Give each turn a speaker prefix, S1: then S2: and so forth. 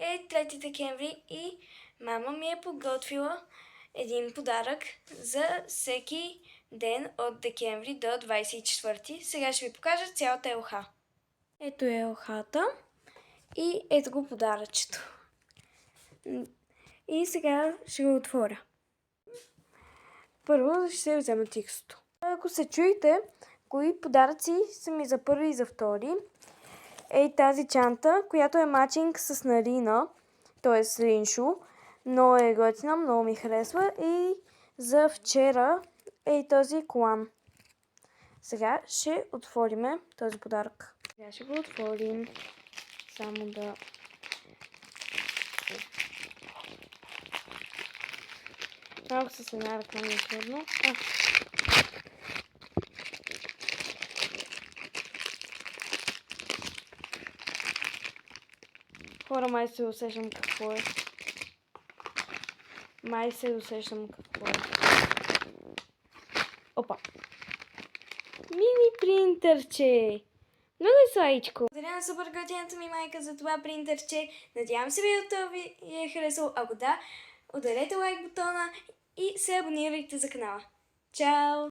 S1: е 3 декември и мама ми е подготвила един подарък за всеки ден от декември до 24. Сега ще ви покажа цялата елха. Ето е елхата и ето го подаръчето. И сега ще го отворя. Първо ще взема тиксото. Ако се чуете, кои подаръци са ми за първи и за втори, е тази чанта, която е матчинг с Нарина, т.е. Риншо. Много е готина, много ми харесва. И за вчера е този колан. Сега ще отвориме този подарък. Сега ще го отворим. Само да... Малко с една ръка ми е трудно. Хора, май се усещам какво е. Опа! Мини принтърче! Много е сладичко. Благодаря на супер готината ми майка за това принтърче. Надявам се видеото ви е харесало. Ако да, ударете лайк бутона и се абонирайте за канала. Чао!